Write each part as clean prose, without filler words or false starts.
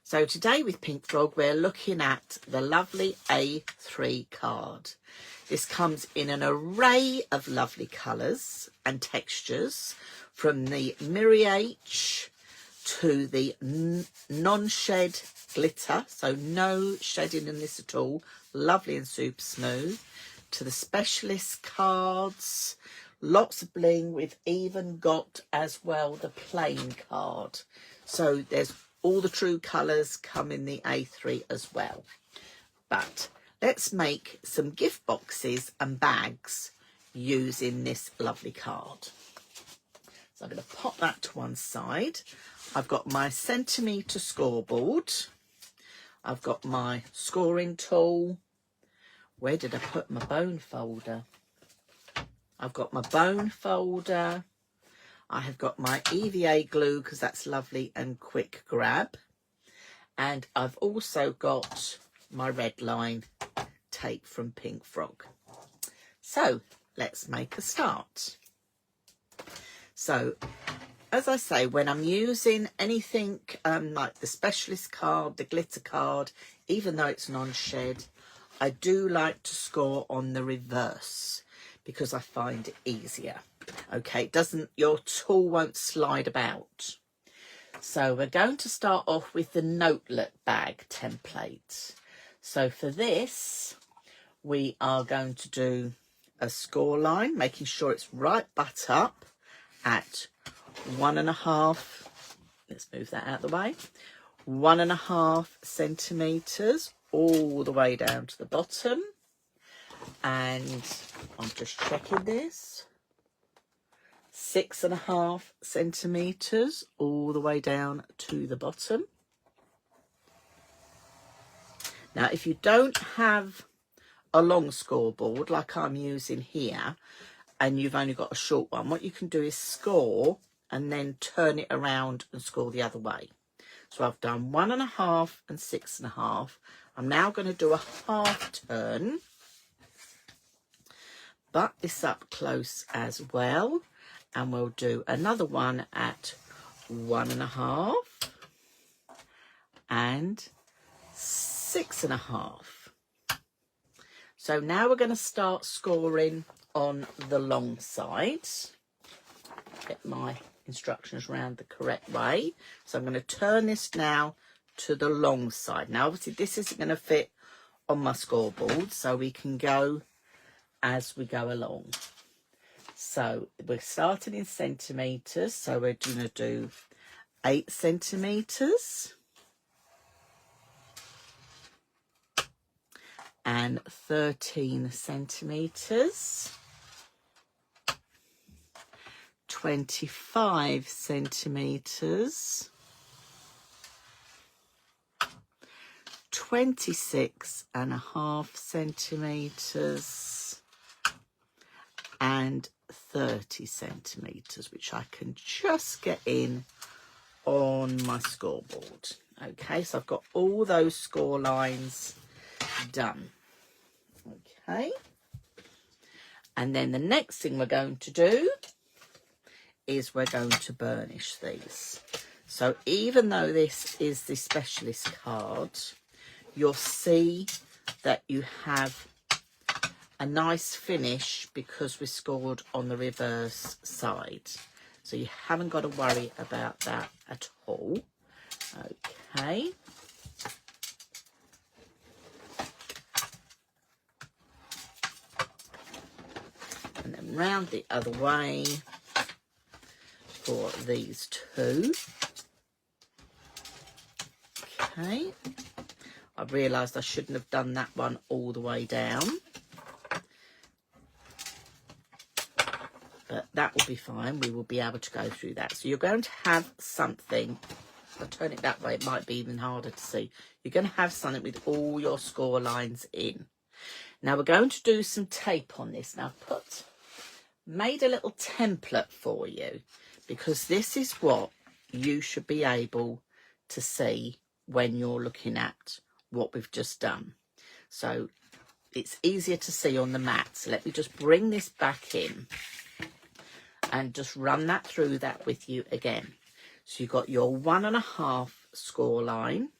So today with Pink Frog, we're looking at the lovely A3 card. This comes in an array of lovely colours and textures, from the Mirror H to the non-shed glitter, so no shedding in this at all, lovely and super smooth, to the specialist cards, lots of bling. We've even got as well the plain card. So there's all the true colours come in the A3 as well. But let's make some gift boxes and bags using this lovely card. So I'm going to pop that to one side. I've got my centimetre scoreboard. I've got my scoring tool. Where did I put my bone folder? I've got my bone folder. I have got my EVA glue because that's lovely and quick grab. And I've also got my red line tape from Pink Frog. So let's make a start. So as I say, when I'm using anything like the specialist card, the glitter card, even though it's non-shed, I do like to score on the reverse because I find it easier. Okay, your tool won't slide about. So we're going to start off with the notelet bag template. So for this, we are going to do a score line, making sure it's right butt up at 1.5, let's move that out of the way, 1.5 centimetres all the way down to the bottom. And I'm just checking this, 6.5 centimetres all the way down to the bottom. Now, if you don't have a long scoreboard like I'm using here, and you've only got a short one, what you can do is score and then turn it around and score the other way. So I've done 1.5 and 6.5. I'm now going to do a half turn, butt this up close as well, and we'll do another one at 1.5 and 6.5. So now we're going to start scoring on the long side. Get my instructions around the correct way. So I'm going to turn this now to the long side. Now obviously this isn't going to fit on my scoreboard, so we can go as we go along. So we're starting in centimetres, so we're going to do 8 centimetres and 13 centimetres, 25 centimetres, 26.5 centimetres, and 30 centimetres, which I can just get in on my scoreboard. Okay, so I've got all those score lines done. Okay, and then the next thing we're going to do is we're going to burnish these. So even though this is the specialist card, you'll see that you have a nice finish because we scored on the reverse side. So you haven't got to worry about that at all. Okay. And then round the other way for these two. Okay. I've realised I shouldn't have done that one all the way down. But that will be fine. We will be able to go through that. So you're going to have something. If I turn it that way, it might be even harder to see. You're going to have something with all your score lines in. Now we're going to do some tape on this. Now I've made a little template for you, because this is what you should be able to see when you're looking at what we've just done. So it's easier to see on the mat. So let me just bring this back in and just run that through that with you again. So you've got your 1.5 score line,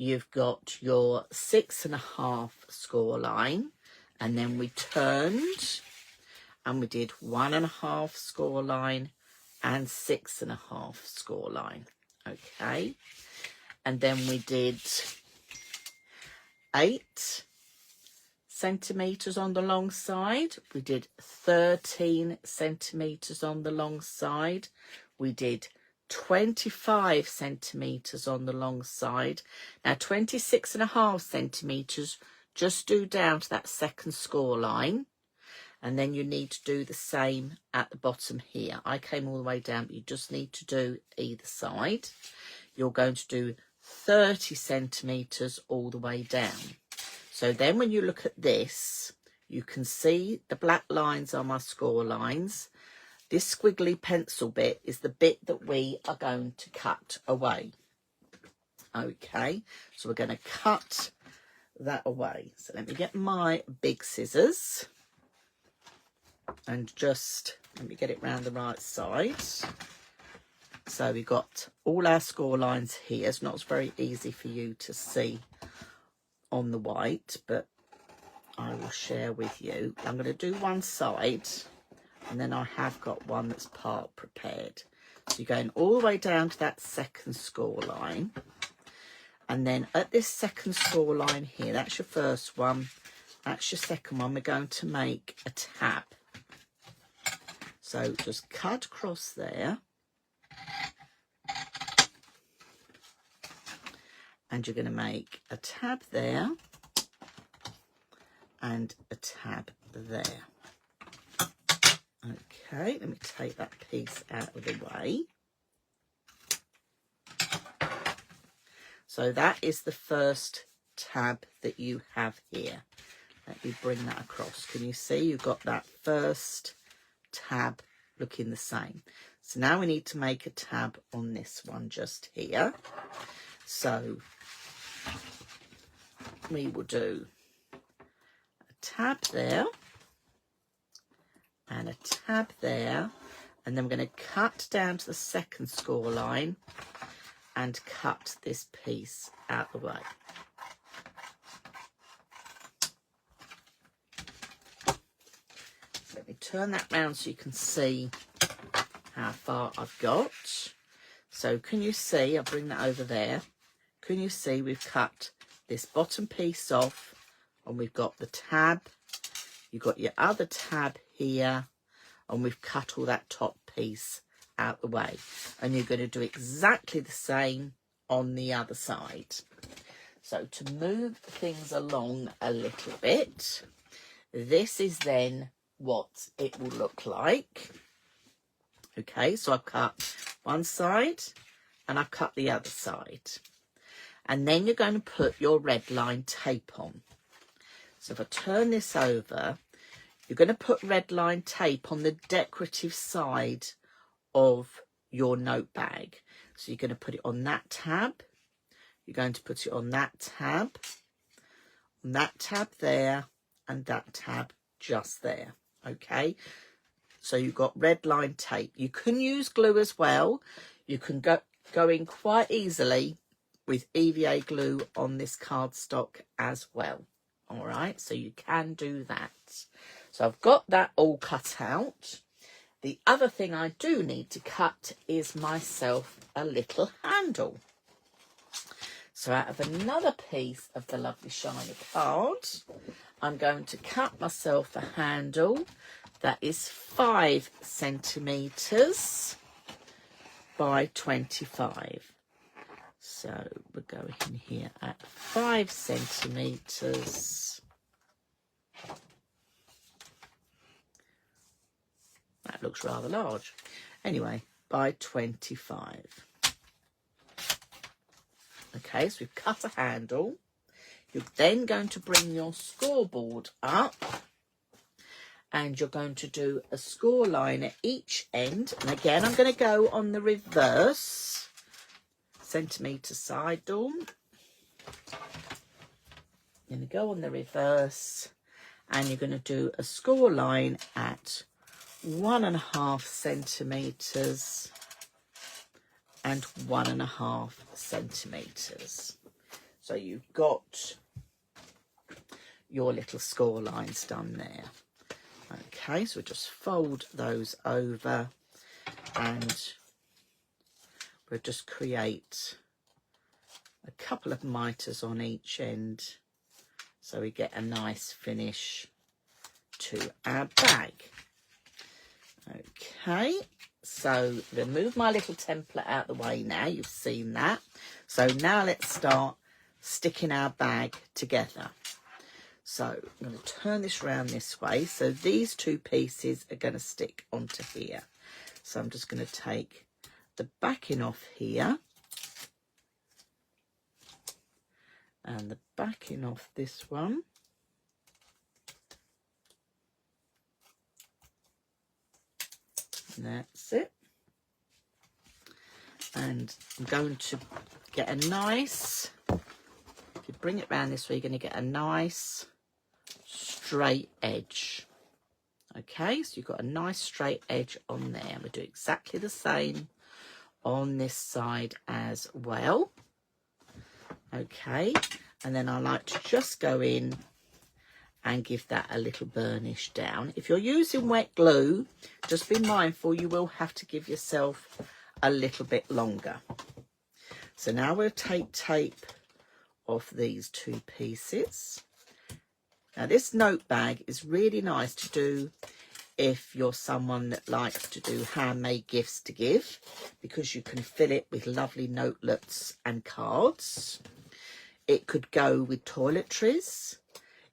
you've got your 6.5 score line, and then we turned and we did 1.5 score line and 6.5 score line. Okay, and then we did 8 centimeters on the long side, we did 13 centimeters on the long side, we did 25 centimeters on the long side. Now 26.5 centimeters, just do down to that second score line, and then you need to do the same at the bottom here. I came all the way down, but you just need to do either side. You're going to do 30 centimeters all the way down. So then when you look at this, you can see the black lines are my score lines. This squiggly pencil bit is the bit that we are going to cut away. Okay, so we're going to cut that away. So let me get my big scissors and just let me get it round the right side. So we've got all our score lines here. It's not very easy for you to see on the white, but I will share with you. I'm going to do one side, and then I have got one that's part prepared. So you're going all the way down to that second score line, and then at this second score line here, that's your first one, that's your second one, we're going to make a tab. So just cut across there, and you're going to make a tab there and a tab there. Okay, let me take that piece out of the way. So that is the first tab that you have here. Let me bring that across. Can you see you've got that first tab looking the same? So now we need to make a tab on this one just here. So we will do a tab there and a tab there, and then we're going to cut down to the second score line and cut this piece out the way. So let me turn that round so you can see how far I've got. So can you see, I'll bring that over there, can you see we've cut this bottom piece off, and we've got the tab, you've got your other tab here, and we've cut all that top piece out the way. And you're going to do exactly the same on the other side. So to move things along a little bit, this is then what it will look like. Okay, so I've cut one side and I've cut the other side. And then you're going to put your red line tape on. So if I turn this over, you're going to put red line tape on the decorative side of your note bag. So you're going to put it on that tab. You're going to put it on that tab there, and that tab just there. Okay, so you've got red line tape. You can use glue as well. You can go in quite easily with EVA glue on this cardstock as well. All right, so you can do that. So I've got that all cut out. The other thing I do need to cut is myself a little handle. So out of another piece of the lovely shiny card, I'm going to cut myself a handle that is 5 centimetres by 25. So we're going in here at 5 centimetres. That looks rather large. Anyway, by 25. Okay, so we've cut a handle. You're then going to bring your scoreboard up, and you're going to do a score line at each end. And again, I'm going to go on the reverse centimetre side, Dawn. You're going to go on the reverse, and you're going to do a score line at 1.5 centimetres and 1.5 centimetres. So you've got your little score lines done there. Okay, so we'll just fold those over and we'll just create a couple of mitres on each end so we get a nice finish to our bag. Okay, so remove my little template out the way now, you've seen that. So now let's start sticking our bag together. So I'm going to turn this around this way. So these two pieces are going to stick onto here. So I'm just going to take the backing off here and the backing off this one. And that's it. And I'm going to get a nice, if you bring it around this way, you're going to get a nice straight edge. Okay, so you've got a nice straight edge on there. We'll do exactly the same on this side as well. Okay, and then I like to just go in and give that a little burnish down. If you're using wet glue, just be mindful you will have to give yourself a little bit longer. So now we'll take tape off these two pieces. Now this note bag is really nice to do if you're someone that likes to do handmade gifts to give, because you can fill it with lovely notelets and cards. It could go with toiletries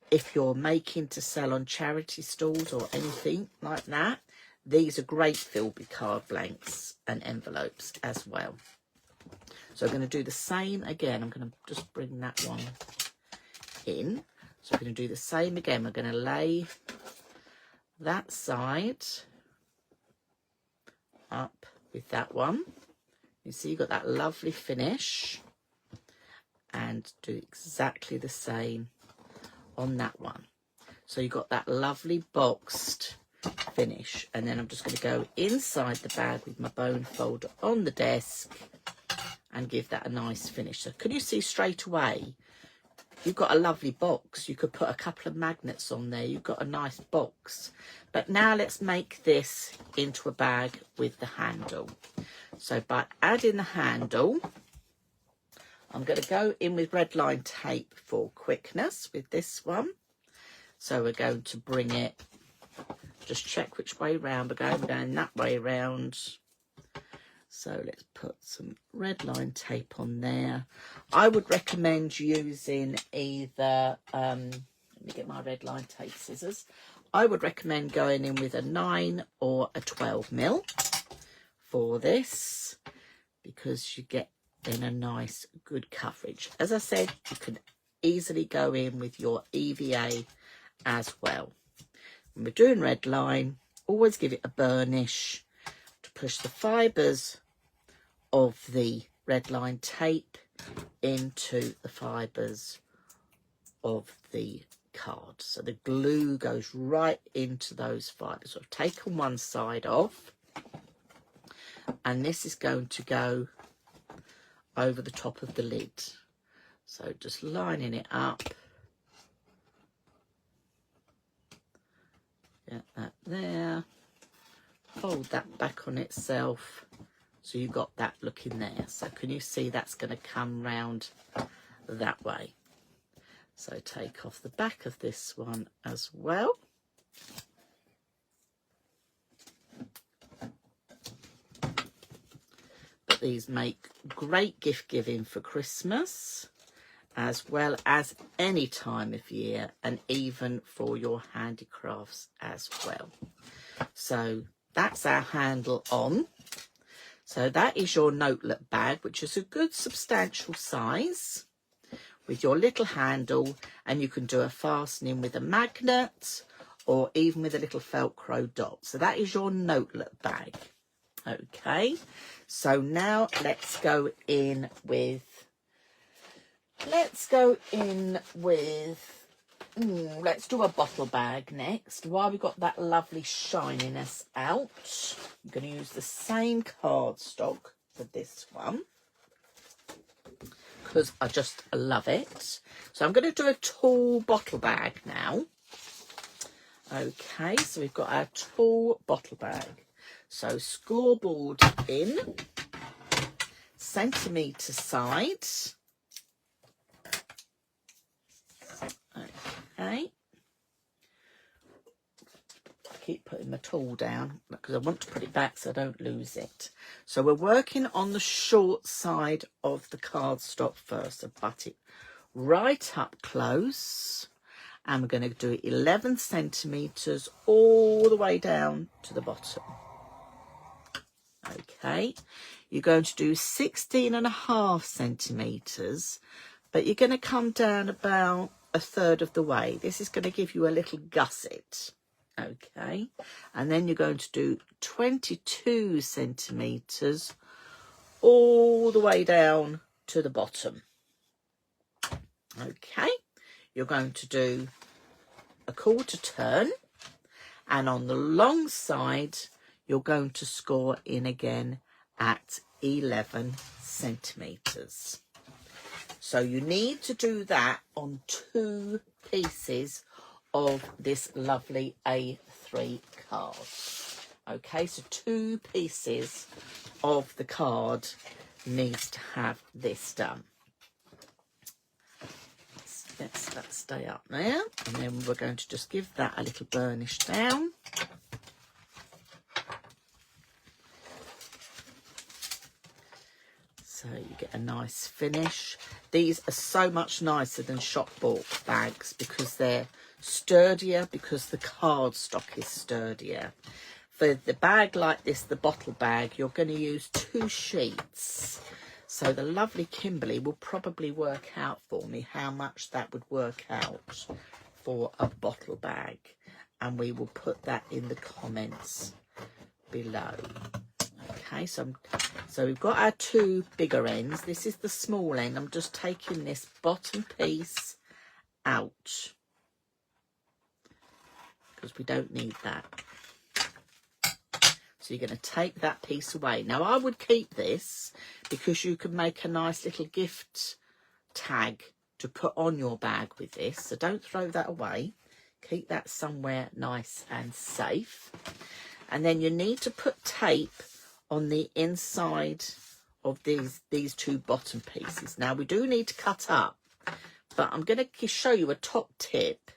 if you're making to sell on charity stalls or anything like that. These are great filled with card blanks and envelopes as well. So I'm going to do the same again. I'm going to just bring that one in. So we're going to do the same again. We're going to lay that side up with that one. You see you've got that lovely finish, and do exactly the same on that one. So you've got that lovely boxed finish, and then I'm just going to go inside the bag with my bone folder on the desk and give that a nice finish. So can you see straight away you've got a lovely box? You could put a couple of magnets on there. You've got a nice box. But now let's make this into a bag with the handle. So by adding the handle, I'm going to go in with red line tape for quickness with this one. So we're going to bring it, just check which way round. We're going down that way round. So let's put some red line tape on there. I would recommend using either, let me get my red line tape scissors. I would recommend going in with a 9 or a 12mm for this, because you get in a nice good coverage. As I said, you can easily go in with your EVA as well. When we're doing red line, always give it a burnish to push the fibres of the red line tape into the fibres of the card. So the glue goes right into those fibres. So I've taken one side off, and this is going to go over the top of the lid. So just lining it up. Get that there. Fold that back on itself. So you've got that looking there. So can you see that's going to come round that way? So take off the back of this one as well. But these make great gift giving for Christmas, as well as any time of year, and even for your handicrafts as well. So that's our handle on. So that is your notelet bag, which is a good substantial size, with your little handle, and you can do a fastening with a magnet or even with a little Velcro dot. So that is your notelet bag. Okay, so now let's go in with, let's do a bottle bag next. While we've got that lovely shininess out, I'm going to use the same cardstock for this one, because I just love it. So I'm going to do a tall bottle bag now. Okay, so we've got our tall bottle bag. So scoreboard in, centimetre side. Okay. Keep putting my tool down because I want to put it back so I don't lose it. So we're working on the short side of the cardstock first. So butt it right up close, and we're going to do 11 centimetres all the way down to the bottom. Okay, you're going to do 16.5 centimetres, but you're going to come down about a third of the way. This is going to give you a little gusset. Okay, and then you're going to do 22 centimetres all the way down to the bottom. Okay, you're going to do a quarter turn, and on the long side you're going to score in again at 11 centimetres. So you need to do that on 2 pieces of this lovely A3 card. Okay, so 2 pieces of the card needs to have this done. Let's that stay up there, and then we're going to just give that a little burnish down. So you get a nice finish. These are so much nicer than shop bought bags because they're sturdier, because the cardstock is sturdier. For the bag like this, the bottle bag, you're going to use 2 sheets. So the lovely Kimberly will probably work out for me how much that would work out for a bottle bag. And we will put that in the comments below. Okay, so we've got our 2 bigger ends. This is the small end. I'm just taking this bottom piece out because we don't need that. So you're going to take that piece away. Now I would keep this because you can make a nice little gift tag to put on your bag with this. So don't throw that away. Keep that somewhere nice and safe. And then you need to put tape on the inside of these 2 bottom pieces. Now we do need to cut up, but I'm going to show you a top tip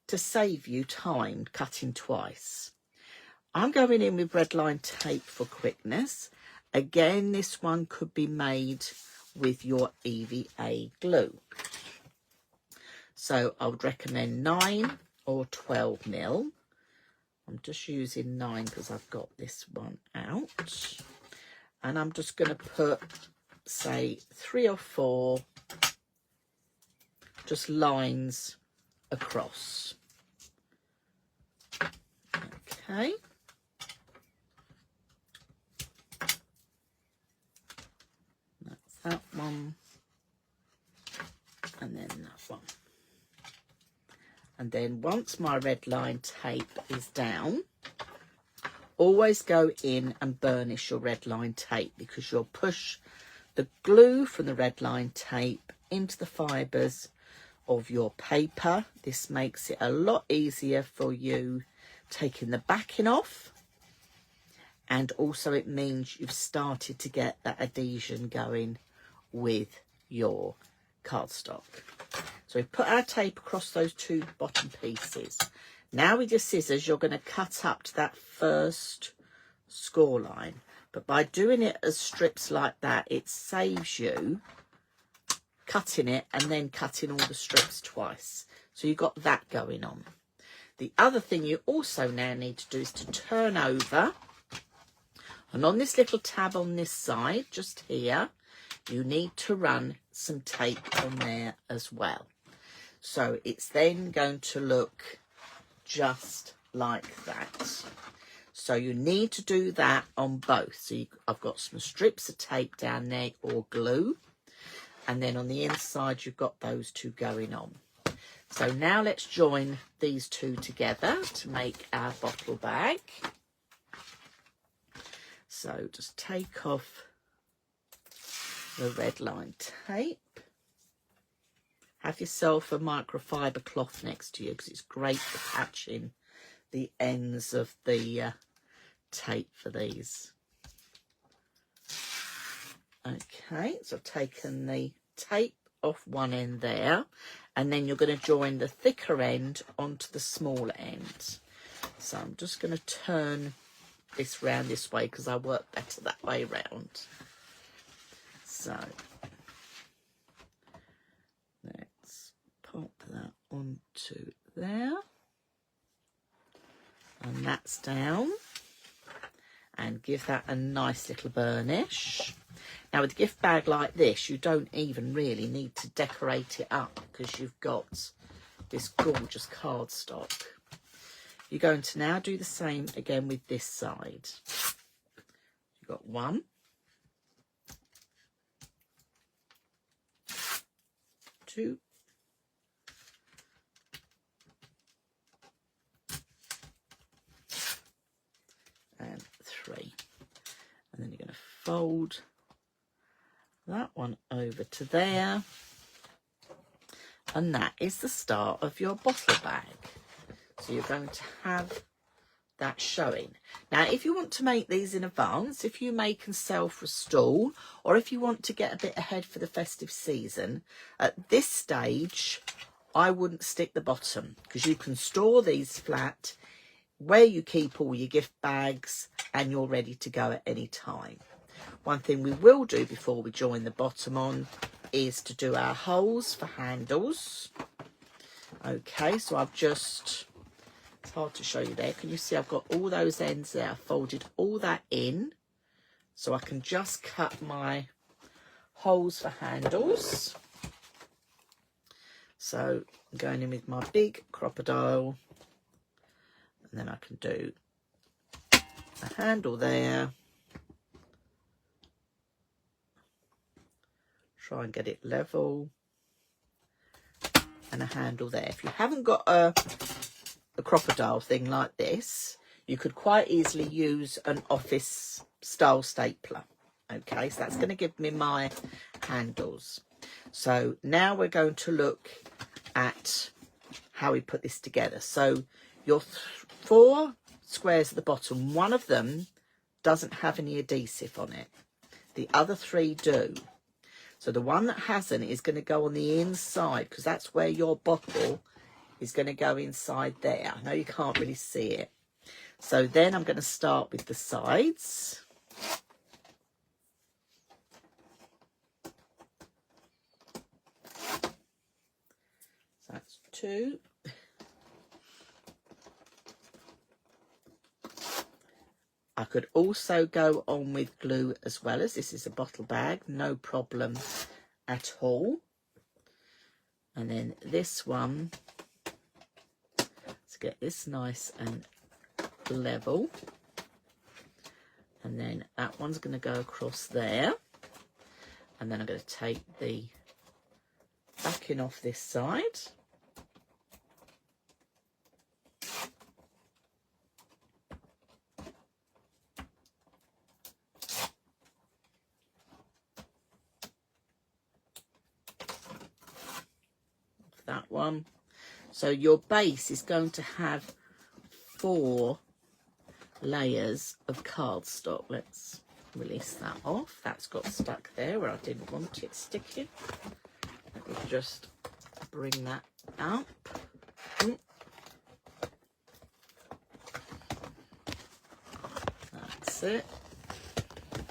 to save you time cutting twice. I'm going in with red line tape for quickness. Again, this one could be made with your EVA glue. So I would recommend 9 or 12 mil. I'm just using 9 because I've got this one out. And I'm just going to put, say, 3 or 4 just lines across. Okay. That's that one. And then that one. And then once my red line tape is down, always go in and burnish your red line tape because you'll push the glue from the red line tape into the fibres of your paper. This makes it a lot easier for you taking the backing off, and also it means you've started to get that adhesion going with your cardstock. So we put our tape across those 2 bottom pieces. Now with your scissors, you're going to cut up to that first score line. But by doing it as strips like that, it saves you cutting it and then cutting all the strips twice. So you've got that going on. The other thing you also now need to do is to turn over. And on this little tab on this side, just here, you need to run some tape on there as well. So it's then going to look just like that. So you need to do that on both. So I've got some strips of tape down there or glue. And then on the inside, you've got those 2 going on. So now let's join these 2 together to make our bottle bag. So just take off the red line tape. Have yourself a microfiber cloth next to you because it's great for patching the ends of the tape for these. Okay, so I've taken the tape off one end there, and then you're going to join the thicker end onto the smaller end. So I'm just going to turn this round this way because I work better that way round. So let's pop that onto there, and that's down, and give that a nice little burnish. Now with a gift bag like this, you don't even really need to decorate it up because you've got this gorgeous cardstock. You're going to now do the same again with this side. You've got 1, 2, and 3. And then you're going to fold that one over to there. And that is the start of your bottle bag. So you're going to have that showing. Now, if you want to make these in advance, if you make and self-restore, or if you want to get a bit ahead for the festive season, at this stage, I wouldn't stick the bottom because you can store these flat where you keep all your gift bags and you're ready to go at any time. One thing we will do before we join the bottom on is to do our holes for handles. Okay, so I've just, it's hard to show you there. Can you see I've got all those ends there? I folded all that in so I can just cut my holes for handles. So I'm going in with my big crocodile, and then I can do a handle there. Try and get it level, and a handle there. If you haven't got a crocodile thing like this, you could quite easily use an office style stapler. Okay, so that's going to give me my handles. So now we're going to look at how we put this together. So your 4 squares at the bottom, one of them doesn't have any adhesive on it. The other 3 do. So the one that hasn't is going to go on the inside because that's where your bottle is going to go inside there. I know you can't really see it. So then I'm going to start with the sides. So that's 2. I could also go on with glue as well, as this is a bottle bag, no problem at all. And then this one, let's get this nice and level. And then that one's going to go across there. And then I'm going to take the backing off this side. That one. So your base is going to have 4 layers of cardstock. Let's release that off. That's got stuck there where I didn't want it sticking. Let me just bring that up. That's it.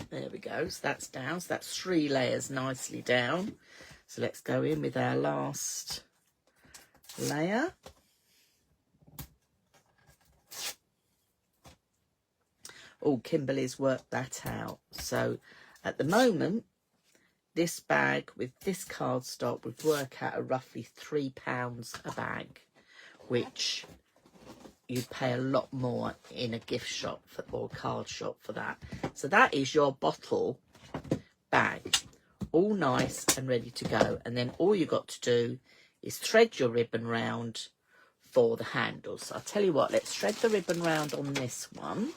There we go. So that's down. So that's 3 layers nicely down. So let's go in with our last layer. Oh, Kimberly's worked that out. So at the moment, this bag with this cardstock would work out at roughly £3 a bag, which you'd pay a lot more in a gift shop or card shop for that. So that is your bottle bag, all nice and ready to go. And then all you got to do is thread your ribbon round for the handles. So I'll tell you what, let's thread the ribbon round on this one,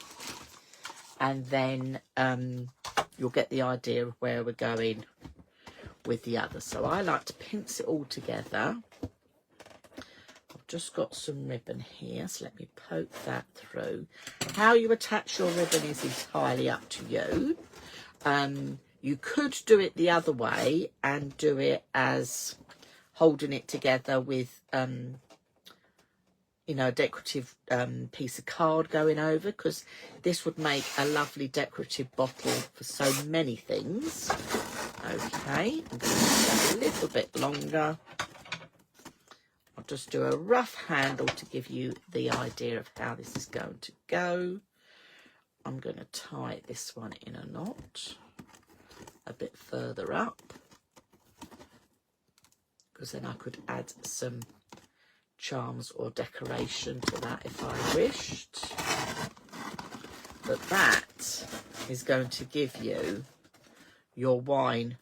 and then you'll get the idea of where we're going with the other. So I like to pinch it all together. I've just got some ribbon here, so let me poke that through. How you attach your ribbon is entirely up to you. You could do it the other way and do it as holding it together with you know, a decorative piece of card going over, because this would make a lovely decorative bottle for so many things. Okay, I'm going to make that a little bit longer. I'll just do a rough handle to give you the idea of how this is going to go. I'm going to tie this one in a knot a bit further up, because then I could add some charms or decoration to that if I wished. But that is going to give you your wine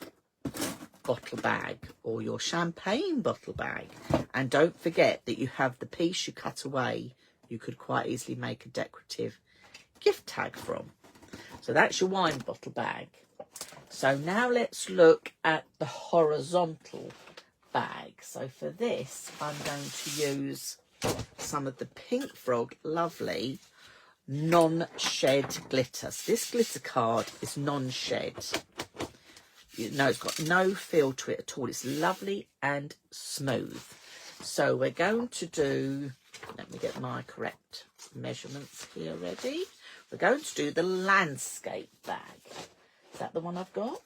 bottle bag or your champagne bottle bag. And don't forget that you have the piece you cut away, you could quite easily make a decorative gift tag from. So that's your wine bottle bag. So now let's look at the horizontal bag. So for this, I'm going to use some of the Pink Frog lovely non-shed glitter. So this glitter card is non-shed. You know, it's got no feel to it at all. It's lovely and smooth. So we're going to do, let me get my correct measurements here ready. We're going to do the landscape bag. Is that the one I've got?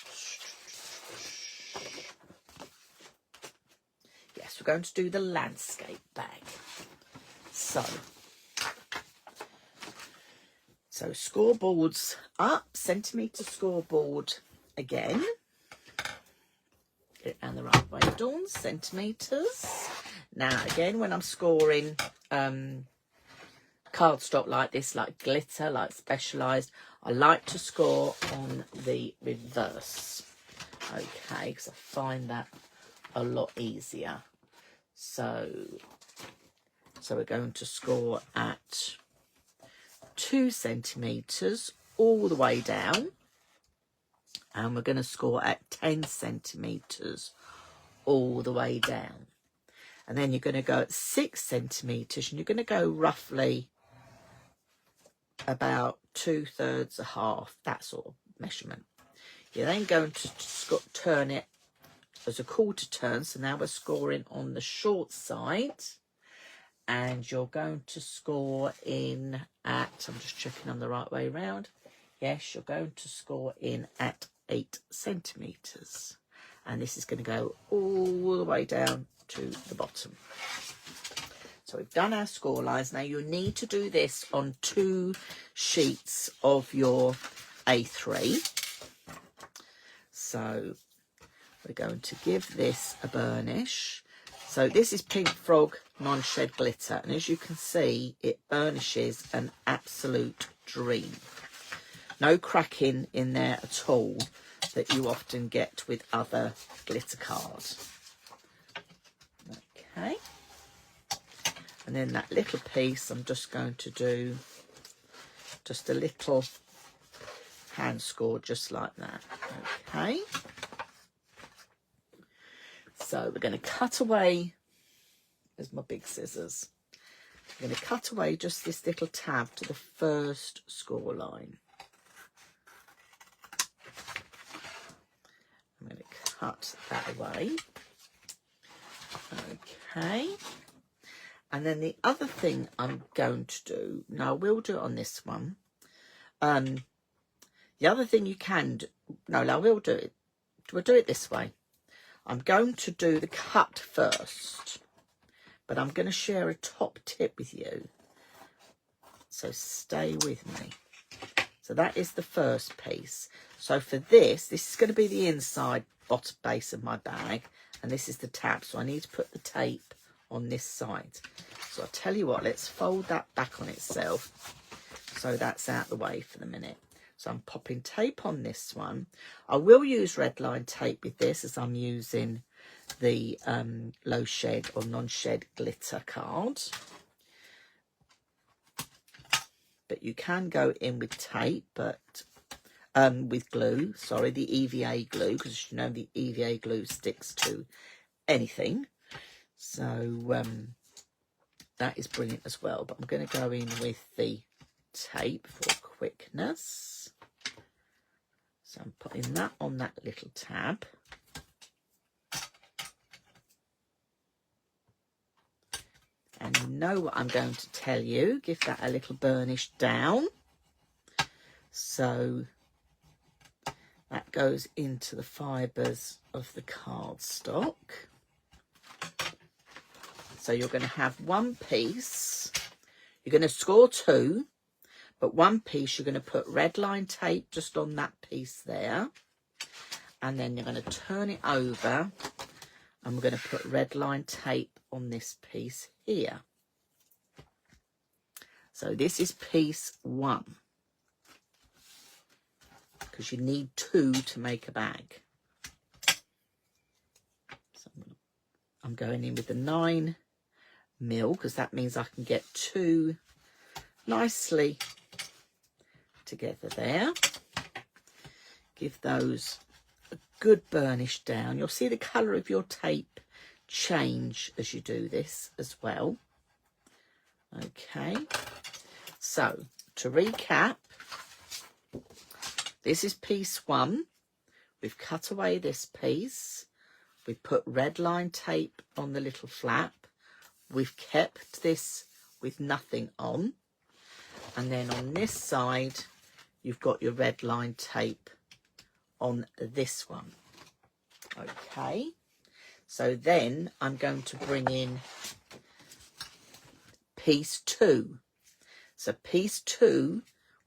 Yes, we're going to do the landscape bag. So scoreboards up, centimetre scoreboard again. Get it down the right way, Dawn, centimetres. Now again, when I'm scoring cardstock like this, like glitter, like specialised, I like to score on the reverse. Okay, because I find that a lot easier. So we're going to score at 2 centimetres all the way down, and we're going to score at 10 centimetres all the way down, and then you're going to go at 6 centimetres, and you're going to go roughly about 2/3, a half, that sort of measurement. You're then going to turn it as a quarter turn, so now we're scoring on the short side, and you're going to score in at, I'm just checking I'm the right way round, yes, you're going to score in at 8 centimetres, and this is going to go all the way down to the bottom. So we've done our score lines. Now you need to do this on 2 sheets of your A3. So we're going to give this a burnish. So this is Pink Frog non-shed glitter, and as you can see, it burnishes an absolute dream. No cracking in there at all that you often get with other glitter cards. Okay. And then that little piece, I'm just going to do just a little hand score just like that. Okay. So we're going to cut away, there's my big scissors. I'm going to cut away just this little tab to the first score line. I'm going to cut that away. Okay. And then the other thing I'm going to do, now I will do it on this one. The other thing you can do, no, I will do it. We'll do it this way. I'm going to do the cut first, but I'm going to share a top tip with you. So stay with me. So that is the first piece. So for this is going to be the inside bottom base of my bag, and this is the tab. So I need to put the tape on this side. So I'll tell you what, let's fold that back on itself. So that's out the way for the minute. So I'm popping tape on this one. I will use red line tape with this, as I'm using the low shed or non-shed glitter card. But you can go in with tape, but with glue, sorry, the EVA glue, because you know the EVA glue sticks to anything. So that is brilliant as well. But I'm going to go in with the tape for quickness. So I'm putting that on that little tab. And you know what I'm going to tell you. Give that a little burnish down. So that goes into the fibres of the cardstock. So you're going to have one piece. You're going to score 2, but one piece you're going to put red line tape just on that piece there. And then you're going to turn it over and we're going to put red line tape on this piece here. So this is piece 1. Because you need 2 to make a bag. So I'm going in with the 9mm because that means I can get 2 nicely together there. Give those a good burnish down. You'll see the colour of your tape change as you do this as well. Okay, so to recap, this is piece 1. We've cut away this piece. We've put red line tape on the little flap. We've kept this with nothing on. And then on this side, you've got your red line tape on this one. Okay. So then I'm going to bring in piece 2. So piece 2,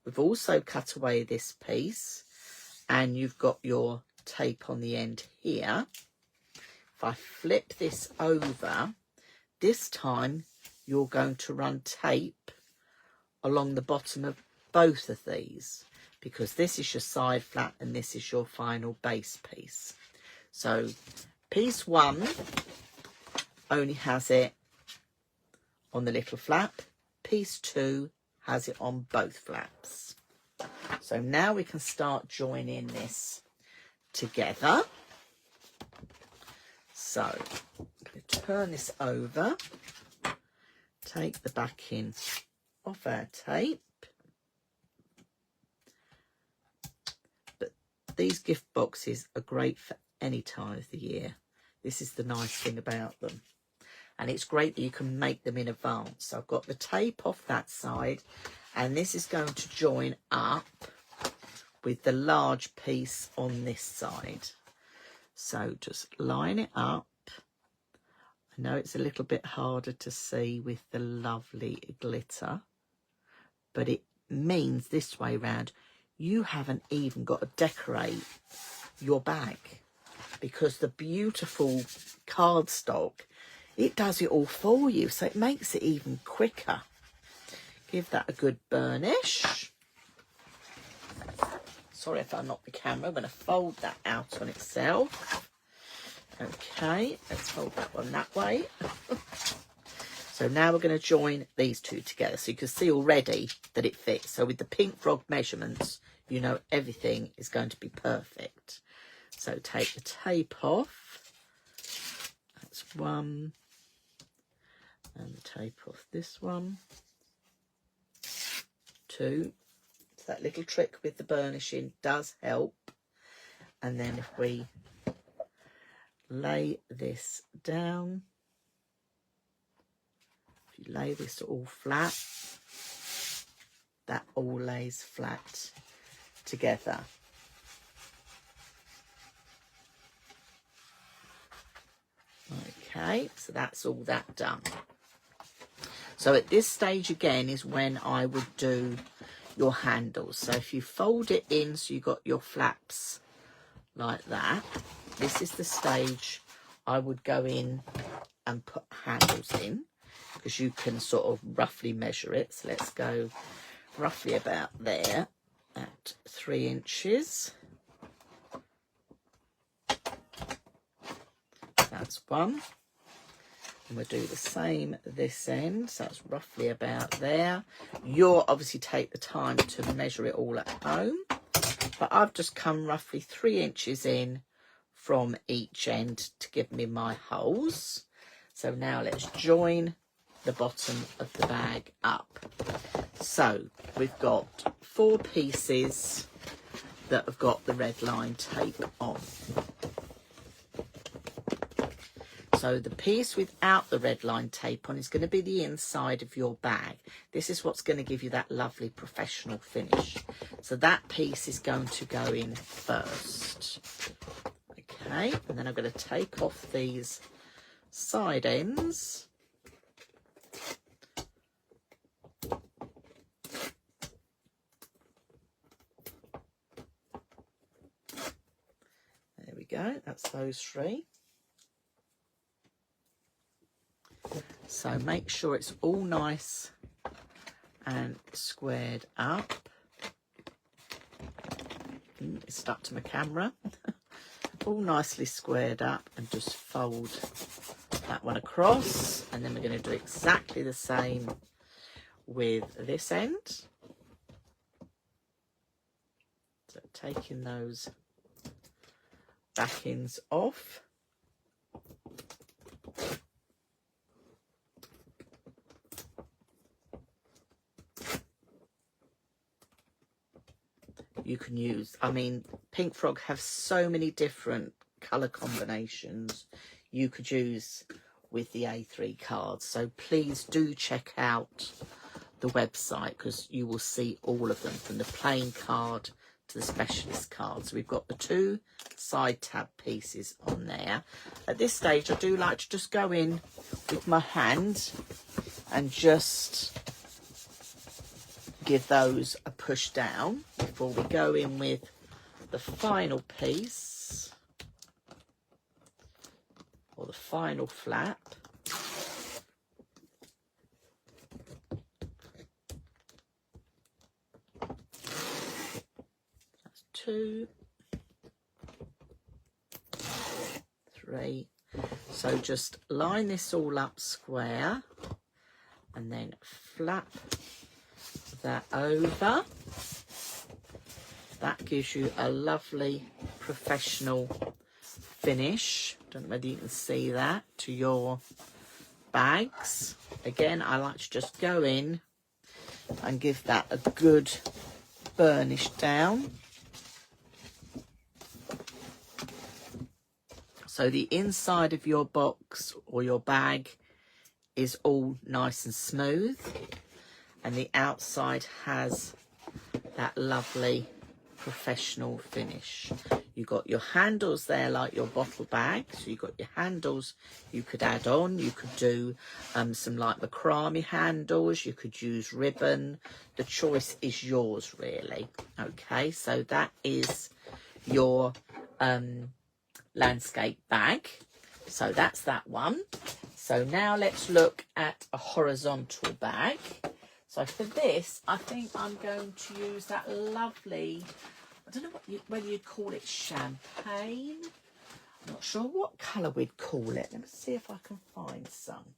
we've also cut away this piece and you've got your tape on the end here. If I flip this over, this time you're going to run tape along the bottom of both of these because this is your side flap and this is your final base piece. So piece 1 only has it on the little flap. Piece 2 has it on both flaps. So now we can start joining this together. So I'm going to turn this over, take the backing off our tape. But these gift boxes are great for any time of the year. This is the nice thing about them. And it's great that you can make them in advance. So I've got the tape off that side and this is going to join up with the large piece on this side. So just line it up. I know it's a little bit harder to see with the lovely glitter, but it means this way round, you haven't even got to decorate your bag because the beautiful cardstock, it does it all for you, so it makes it even quicker. Give that a good burnish. Sorry if I knocked the camera. I'm going to fold that out on itself. Okay, let's fold that one that way. So now we're going to join these two together. So you can see already that it fits. So with the pink frog measurements, you know everything is going to be perfect. So take the tape off. That's one. And the tape off this one. 2. So that little trick with the burnishing does help. And then if we lay this down, if you lay this all flat, that all lays flat together. Okay, so that's all that done. So at this stage again is when I would do your handles. So if you fold it in so you've got your flaps like that, this is the stage I would go in and put handles in because you can sort of roughly measure it. So let's go roughly about there at 3 inches. That's one. And we'll do the same this end, so that's roughly about there. You'll obviously take the time to measure it all at home. but I've just come roughly 3 inches in from each end to give me my holes. So now let's join the bottom of the bag up. So we've got 4 pieces that have got the red line tape on. So the piece without the red line tape on is going to be the inside of your bag. This is what's going to give you that lovely professional finish. So that piece is going to go in first. Okay, and then I'm going to take off these side ends. There we go, that's those 3. So make sure it's all nice and squared up. It's stuck to my camera. All nicely squared up, and just fold that one across, and then we're going to do exactly the same with this end. So taking those backings off. You can use, I mean, Pink Frog have so many different colour combinations you could use with the A3 cards. So please do check out the website, because you will see all of them, from the plain card to the specialist card. So we've got the 2 side tab pieces on there. At this stage, I do like to just go in with my hand and just give those a push down before we go in with the final piece, or the final flap. That's 2, 3. So just line this all up square and then flap that over. That gives you a lovely professional finish. Don't know whether you can see that, to your bags. Again, I like to just go in and give that a good burnish down. So the inside of your box or your bag is all nice and smooth, and the outside has that lovely professional finish. You've got your handles there like your bottle bag, so you've got your handles you could add on. You could do some like macrame handles, you could use ribbon. The choice is yours really. Okay, so that is your landscape bag. So that's that one. So now let's look at a horizontal bag. So for this, I think I'm going to use that lovely, I don't know whether you'd call it champagne. I'm not sure what colour we'd call it. Let me see if I can find some.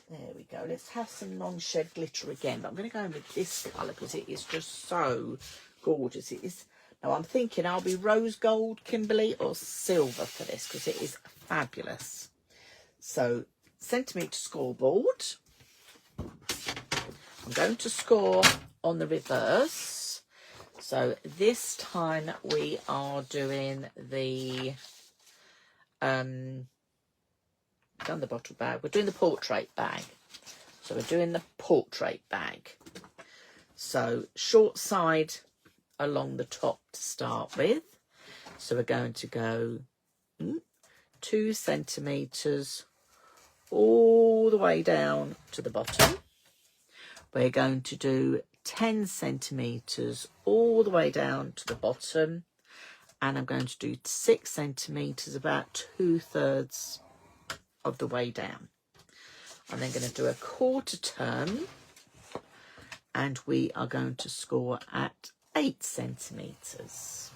There we go. Let's have some non-shed glitter again. But I'm going to go in with this colour because it is just so gorgeous. It is. Now I'm thinking I'll be rose gold, Kimberly, or silver for this because it is fabulous. So centimetre scoreboard. I'm going to score on the reverse. So this time we are doing the done the bottle bag. We're doing the portrait bag. So we're doing the portrait bag. So short side along the top to start with. So we're going to go 2 centimetres all the way down to the bottom. We're going to do 10 centimetres all the way down to the bottom, and I'm going to do 6 centimetres, about 2/3 of the way down. I'm then going to do a quarter turn, and we are going to score at 8 centimetres.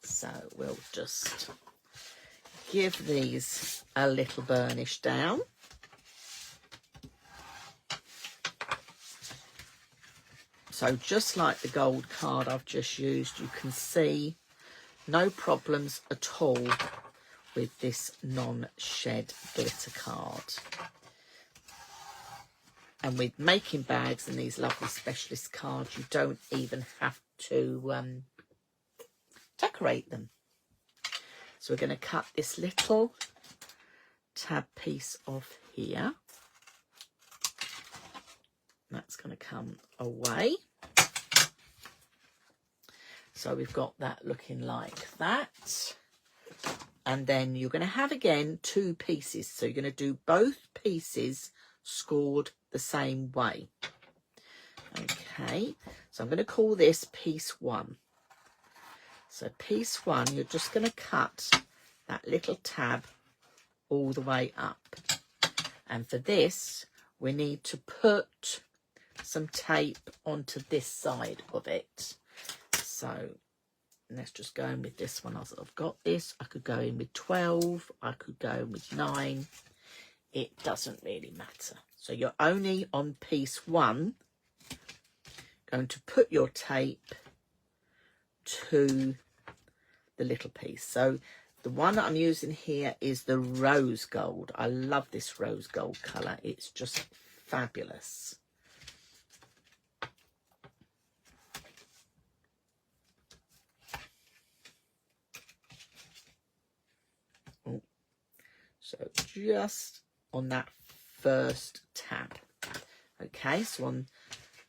So we'll just give these a little burnish down. So just like the gold card I've just used, you can see no problems at all with this non-shed glitter card. And with making bags and these lovely specialist cards, you don't even have to decorate them. So we're going to cut this little tab piece off here. That's going to come away. So we've got that looking like that. And then you're going to have, again, 2 pieces. So you're going to do both pieces scored the same way. Okay, so I'm going to call this piece 1. So piece 1, you're just going to cut that little tab all the way up. And for this, we need to put some tape onto this side of it. So let's just go in with this one. I've got this. I could go in with 12. I could go in with 9. It doesn't really matter. So you're only on piece 1 going to put your tape to the little piece. So the one that I'm using here is the rose gold. I love this rose gold colour. It's just fabulous. Oh, so just on that first tab. Okay, so on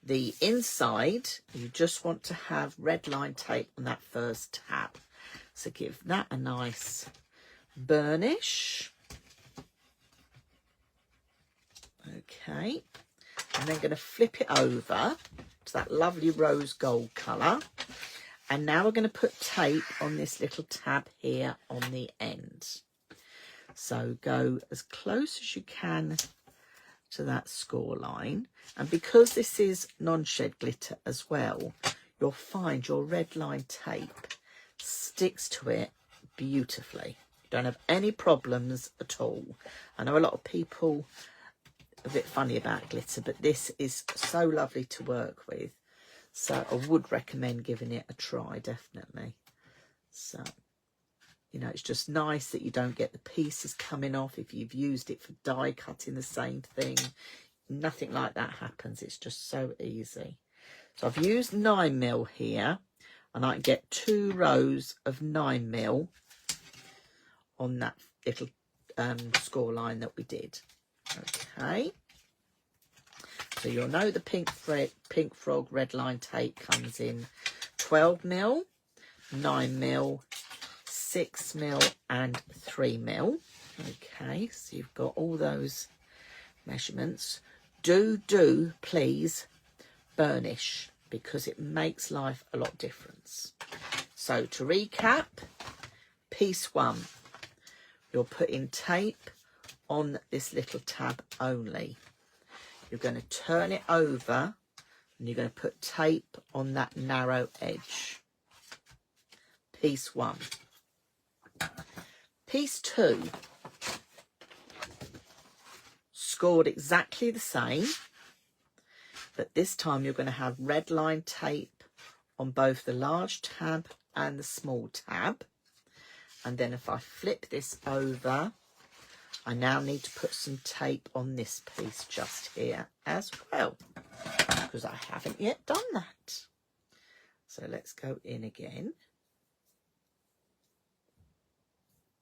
the inside, you just want to have red line tape on that first tab. So give that a nice burnish. Okay, and then going to flip it over to that lovely rose gold colour. And now we're going to put tape on this little tab here on the end. So go as close as you can to that score line. And because this is non-shed glitter as well, you'll find your red line tape sticks to it beautifully. You don't have any problems at all. I know a lot of people are a bit funny about glitter, but this is so lovely to work with. So I would recommend giving it a try, definitely. So, you know, it's just nice that you don't get the pieces coming off if you've used it for die cutting the same thing. Nothing like that happens. It's just so easy. So I've used 9mm here, and I can get 2 rows of 9mm on that little score line that we did. Okay. So you'll know the pink frog red line tape comes in 12mm, 9mm, 6mm and 3mm. Okay, so you've got all those measurements. Do please burnish, because it makes life a lot different. So to recap, piece 1, you're putting tape on this little tab only. You're going to turn it over and you're going to put tape on that narrow edge. Piece 1. Piece 2, scored exactly the same, but this time you're going to have red line tape on both the large tab and the small tab. And then if I flip this over, I now need to put some tape on this piece just here as well, because I haven't yet done that. So let's go in again.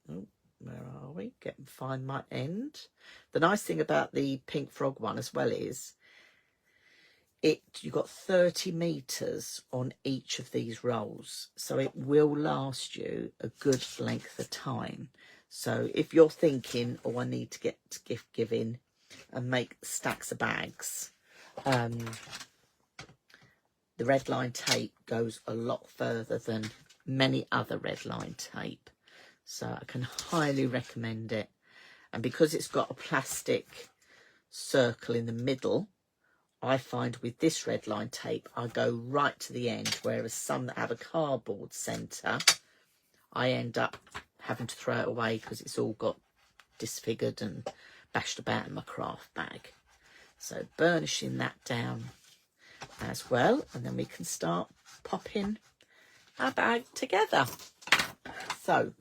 Oh, where are we? Find my end. The nice thing about the pink frog one as well is you've got 30 meters on each of these rolls, so it will last you a good length of time. So if you're thinking, oh, I need to get to gift giving and make stacks of bags, the red line tape goes a lot further than many other red line tape. So I can highly recommend it. And because it's got a plastic circle in the middle, I find with this red line tape, I go right to the end, whereas some that have a cardboard centre, I end up having to throw it away because it's all got disfigured and bashed about in my craft bag. So burnishing that down as well, and then we can start popping our bag together. So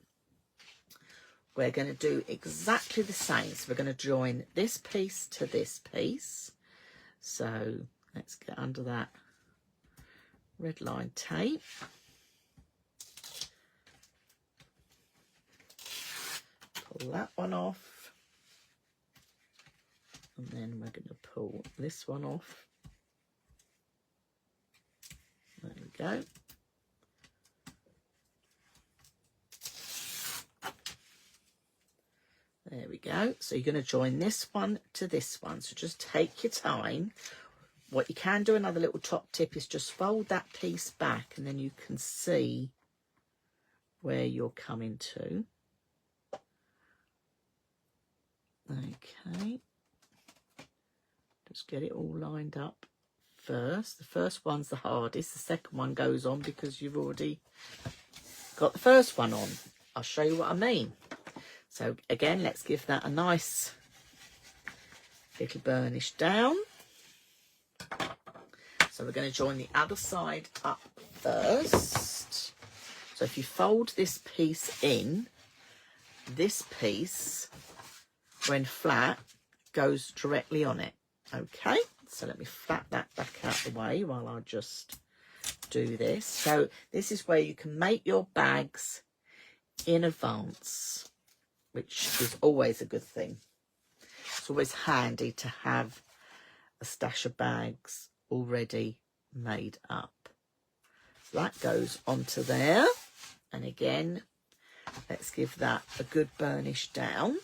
we're going to do exactly the same. So we're going to join this piece to this piece. So let's get under that red line tape. Pull that one off. And then we're going to pull this one off. There we go. There we go. So you're going to join this one to this one. So just take your time. What you can do, another little top tip, is just fold that piece back and then you can see where you're coming to. Okay. Just get it all lined up first. The first one's the hardest. The second one goes on because you've already got the first one on. I'll show you what I mean. So again, let's give that a nice little burnish down. So we're going to join the other side up first. So if you fold this piece in, this piece, when flat, goes directly on it. Okay, so let me flat that back out the way while I just do this. So this is where you can make your bags in advance, which is always a good thing. It's always handy to have a stash of bags already made up. So that goes onto there. And again, let's give that a good burnish down.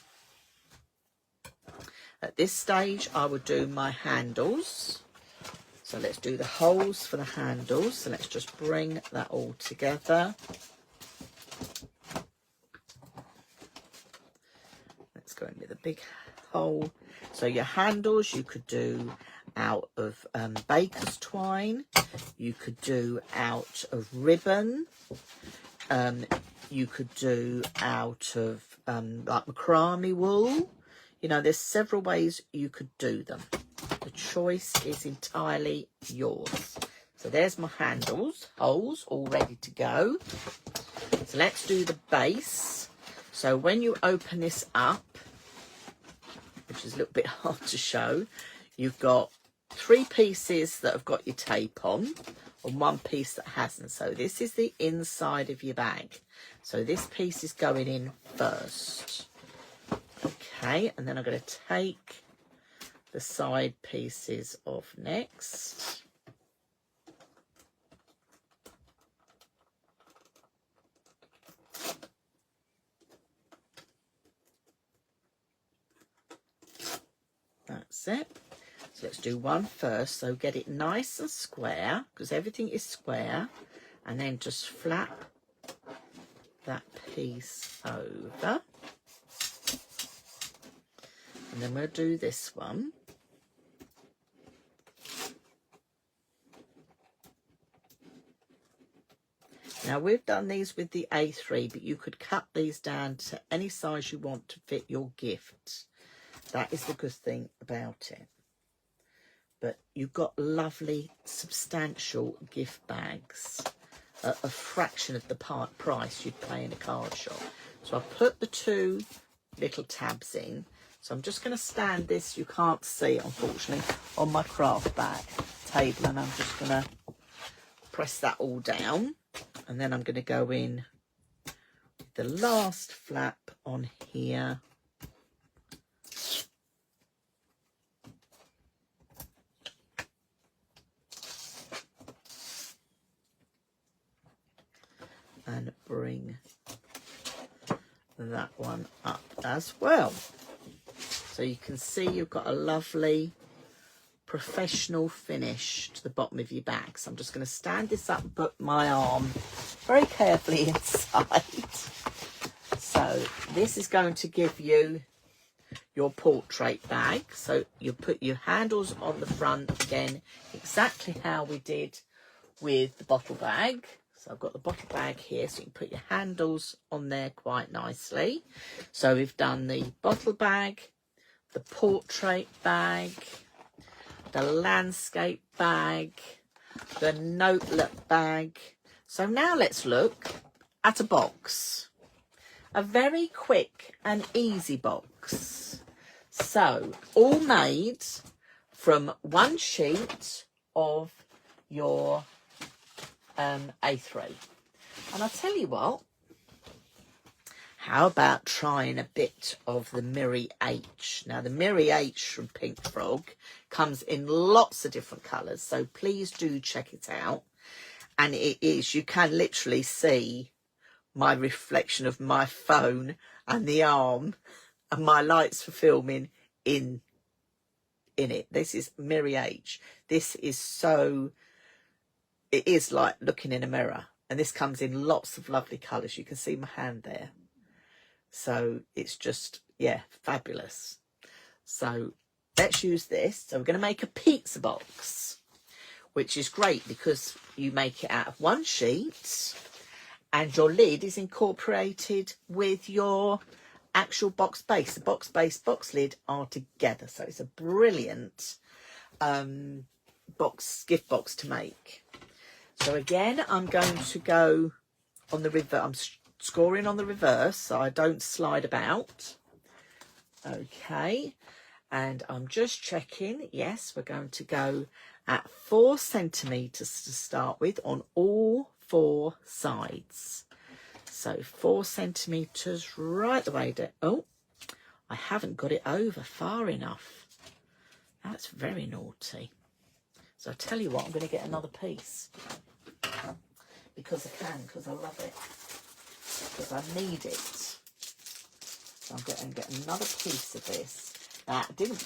At this stage, I would do my handles. So let's do the holes for the handles. So let's just bring that all together. Let's go in with a big hole. So your handles you could do out of baker's twine. You could do out of ribbon. You could do out of like macrame wool. You know, there's several ways you could do them. The choice is entirely yours. So there's my handles, holes all ready to go. So let's do the base. So when you open this up, which is a little bit hard to show, you've got 3 pieces that have got your tape on and 1 piece that hasn't. So this is the inside of your bag. So this piece is going in first. Okay, and then I'm going to take the side pieces off next. That's it. So let's do one first. So get it nice and square, because everything is square, and then just flap that piece over. And then we'll do this one. Now we've done these with the A3, but you could cut these down to any size you want to fit your gift. That is the good thing about it. But you've got lovely, substantial gift bags at a fraction of the price you'd pay in a card shop. So I've put the 2 little tabs in. So I'm just going to stand this, you can't see it unfortunately, on my craft bag table, and I'm just going to press that all down, and then I'm going to go in with the last flap on here. And bring that one up as well. So you can see you've got a lovely professional finish to the bottom of your bag. So I'm just going to stand this up and put my arm very carefully inside. So this is going to give you your portrait bag. So you put your handles on the front again, exactly how we did with the bottle bag. So I've got the bottle bag here, so you can put your handles on there quite nicely. So we've done the bottle bag, the portrait bag, the landscape bag, the notelet bag. So now let's look at a box. A very quick and easy box. So all made from one sheet of your A3. And I'll tell you what, how about trying a bit of the Miri H? Now the Miri H from Pink Frog comes in lots of different colours, so please do check it out. And it is, you can literally see my reflection of my phone and the arm and my lights for filming in it. This is Miri H. This is so, it is like looking in a mirror. And this comes in lots of lovely colours. You can see my hand there. So it's just, yeah, fabulous. So let's use this. So we're going to make a pizza box, which is great because you make it out of one sheet and your lid is incorporated with your actual box base. The box base, box lid are together. So it's a brilliant gift box to make. So again, I'm going to go on the reverse. I'm scoring on the reverse so I don't slide about. Okay, and I'm just checking. Yes, we're going to go at 4 centimetres to start with on all 4 sides. So 4 centimetres right the way down. Oh, I haven't got it over far enough. That's very naughty. So I tell you what, I'm going to get another piece because I can, because I love it, because I need it. So I'm going to get another piece of this. Now,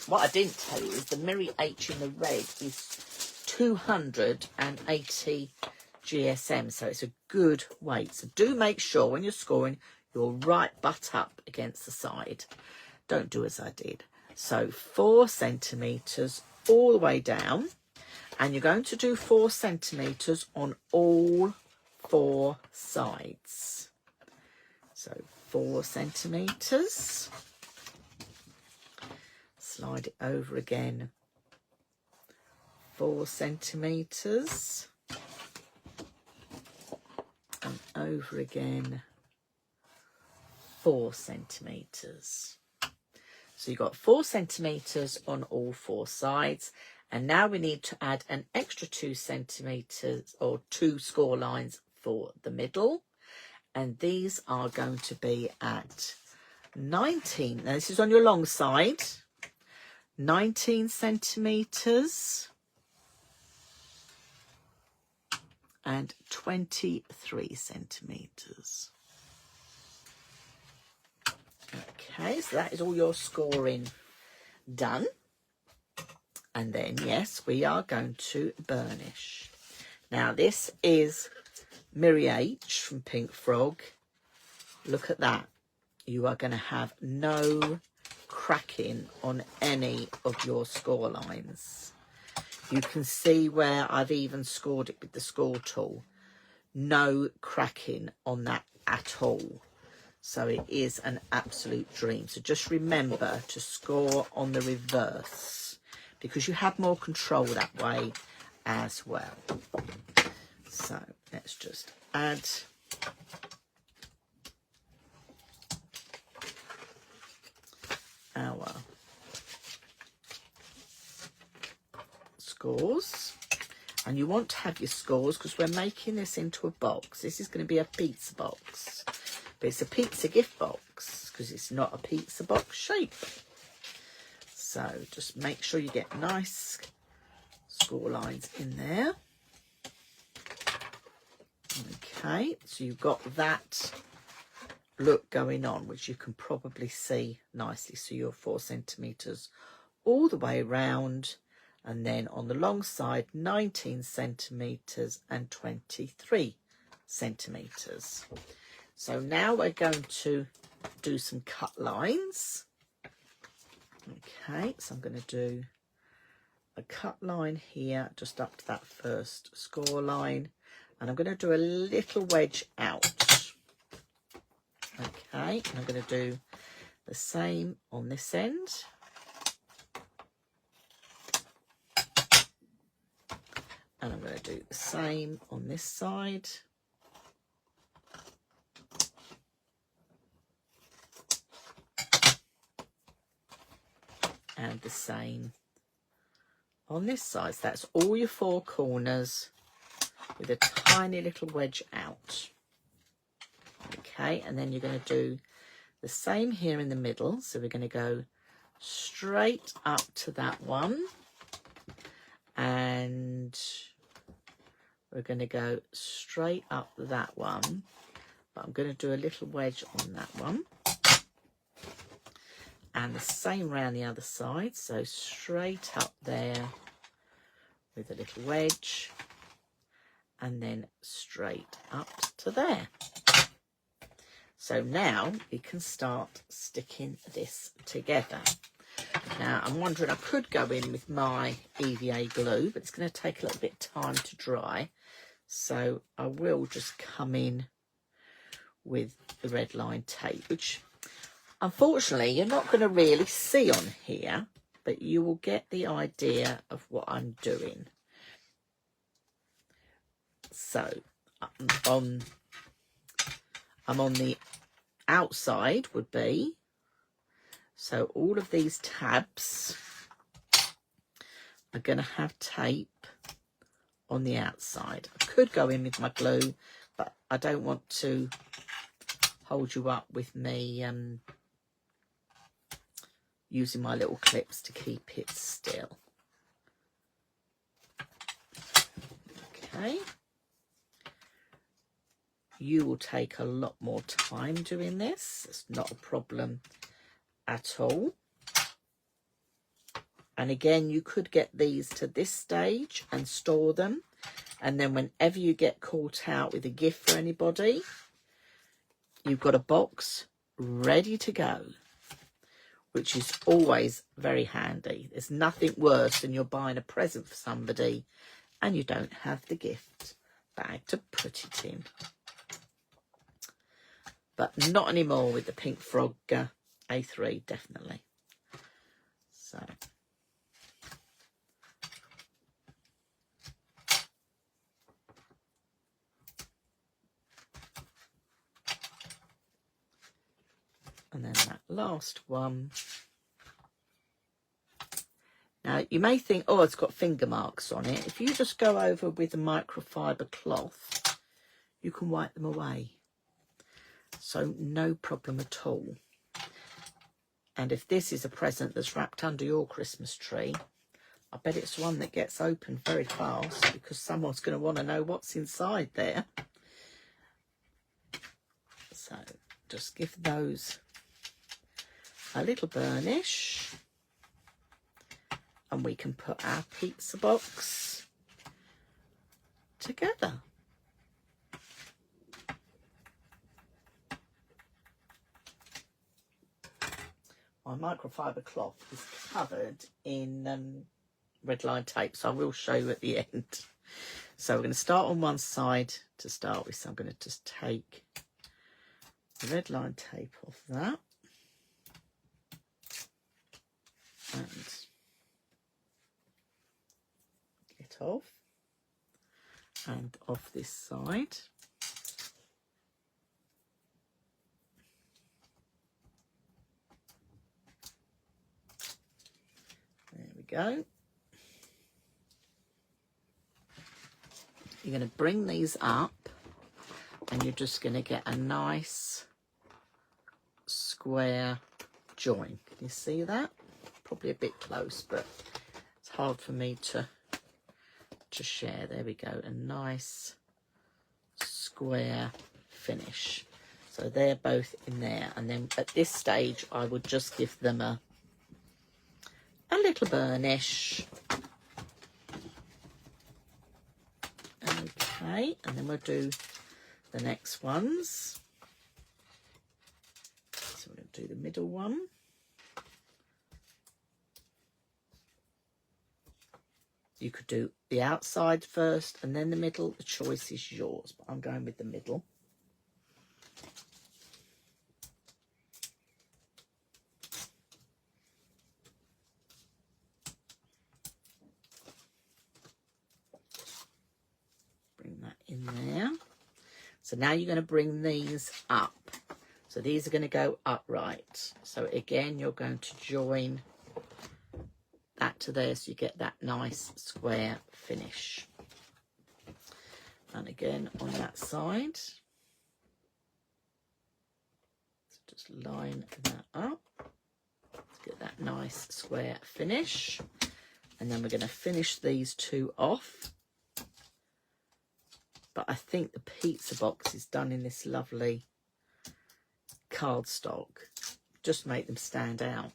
what I didn't tell you is the Miri H in the red is 280 GSM, so it's a good weight. So do make sure when you're scoring, you're right butt up against the side. Don't do as I did. So 4 centimetres all the way down, and you're going to do 4 centimetres on all 4 sides. So 4 centimetres. Slide it over again. 4 centimetres. And over again. 4 centimetres. So you've got 4 centimetres on all 4 sides. And now we need to add an extra 2 centimetres or 2 score lines for the middle. And these are going to be at 19. Now this is on your long side. 19 centimetres. And 23 centimetres. Okay, so that is all your scoring done. And then, yes, we are going to burnish. Now, this is Miri H from Pink Frog. Look at that. You are going to have no cracking on any of your score lines. You can see where I've even scored it with the score tool. No cracking on that at all. So it is an absolute dream. So just remember to score on the reverse, because you have more control that way as well. So let's just add our scores. And you want to have your scores because we're making this into a box. This is going to be a pizza box, but it's a pizza gift box because it's not a pizza box shape. So just make sure you get nice score lines in there. Okay, so you've got that look going on, which you can probably see nicely. So you're 4 centimetres all the way around, and then on the long side 19 centimetres and 23 centimetres. So now we're going to do some cut lines. Okay, so I'm going to do a cut line here just up to that first score line, and I'm going to do a little wedge out. Okay, and I'm going to do the same on this end. And I'm going to do the same on this side. And the same on this side. So that's all your 4 corners with a tiny little wedge out. Okay, and then you're going to do the same here in the middle. So we're going to go straight up to that one. And we're going to go straight up that one. But I'm going to do a little wedge on that one. And the same round the other side. So straight up there with a little wedge. And then straight up to there. So now we can start sticking this together. Now I'm wondering, I could go in with my EVA glue, but it's going to take a little bit of time to dry. So I will just come in with the red line tape, which unfortunately you're not going to really see on here, but you will get the idea of what I'm doing. So I'm on the outside would be, so all of these tabs are going to have tape on the outside. I could go in with my glue, but I don't want to hold you up with me using my little clips to keep it still. Okay. You will take a lot more time doing this. It's not a problem at all. And again, you could get these to this stage and store them. And then whenever you get caught out with a gift for anybody, you've got a box ready to go, which is always very handy. There's nothing worse than you're buying a present for somebody and you don't have the gift bag to put it in. But not anymore with the Pink Frog A3, definitely. So. And then that last one. Now, you may think, oh, it's got finger marks on it. If you just go over with a microfiber cloth, you can wipe them away. So no problem at all. And if this is a present that's wrapped under your Christmas tree, I bet it's one that gets opened very fast because someone's going to want to know what's inside there. So just give those a little burnish and we can put our pizza box together. My microfiber cloth is covered in red line tape, so I will show you at the end. So we're going to start on one side to start with. So I'm going to just take the red line tape off that and get off, and off this side. There we go. You're going to bring these up and you're just going to get a nice square join. Can you see that? Probably a bit close, but it's hard for me to share. There we go. A nice square finish. So they're both in there. And then at this stage, I would just give them a little burnish. Okay, and then we'll do the next ones. So we're going to do the middle one. You could do the outside first and then the middle. The choice is yours, but I'm going with the middle. So now you're going to bring these up. So these are going to go upright. So again, you're going to join that to there so you get that nice square finish. And again on that side. So just line that up to get that nice square finish. And then we're going to finish these two off. But I think the pizza box is done in this lovely cardstock. Just make them stand out.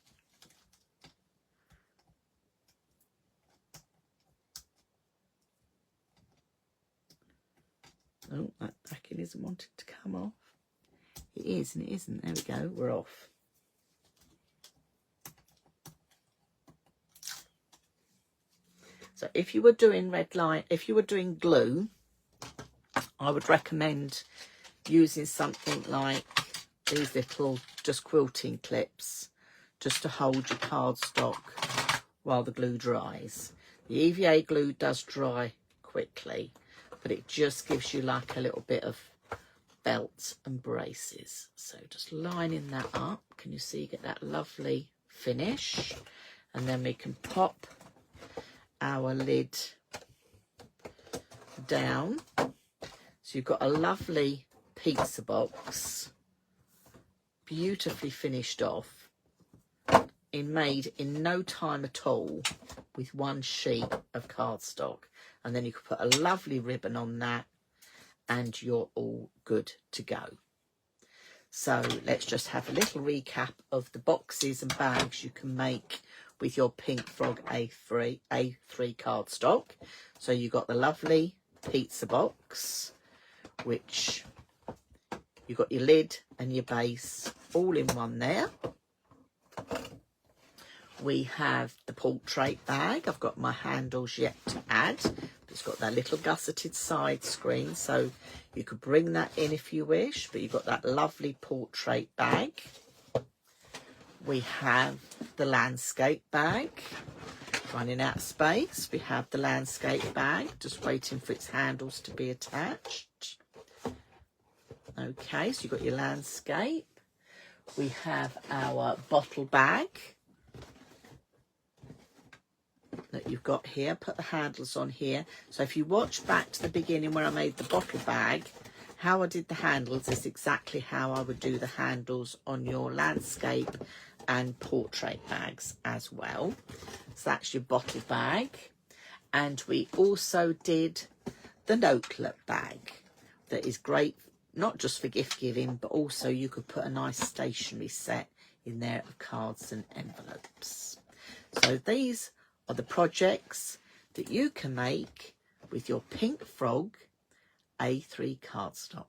Oh, that backing isn't wanting to come off. It is and it isn't. There we go. We're off. So if you were doing red line, if you were doing glue, I would recommend using something like these little just quilting clips just to hold your cardstock while the glue dries. The EVA glue does dry quickly, but it just gives you like a little bit of belt and braces. So just lining that up. Can you see, get that lovely finish? And then we can pop our lid down. So you've got a lovely pizza box, beautifully finished off, made in no time at all with one sheet of cardstock. And then you could put a lovely ribbon on that and you're all good to go. So let's just have a little recap of the boxes and bags you can make with your Pink Frog A3 cardstock. So you got the lovely pizza box, which you've got your lid and your base all in one there. We have the portrait bag. I've got my handles yet to add. It's got that little gusseted side screen, so you could bring that in if you wish, but you've got that lovely portrait bag. We have the landscape bag. Running out of space, we have the landscape bag, just waiting for its handles to be attached. Okay, so you've got your landscape. We have our bottle bag that you've got here. Put the handles on here. So if you watch back to the beginning where I made the bottle bag, how I did the handles is exactly how I would do the handles on your landscape and portrait bags as well. So that's your bottle bag. And we also did the notelet bag that is great, not just for gift giving, but also you could put a nice stationery set in there of cards and envelopes. So these are the projects that you can make with your Pink Frog A3 cardstock.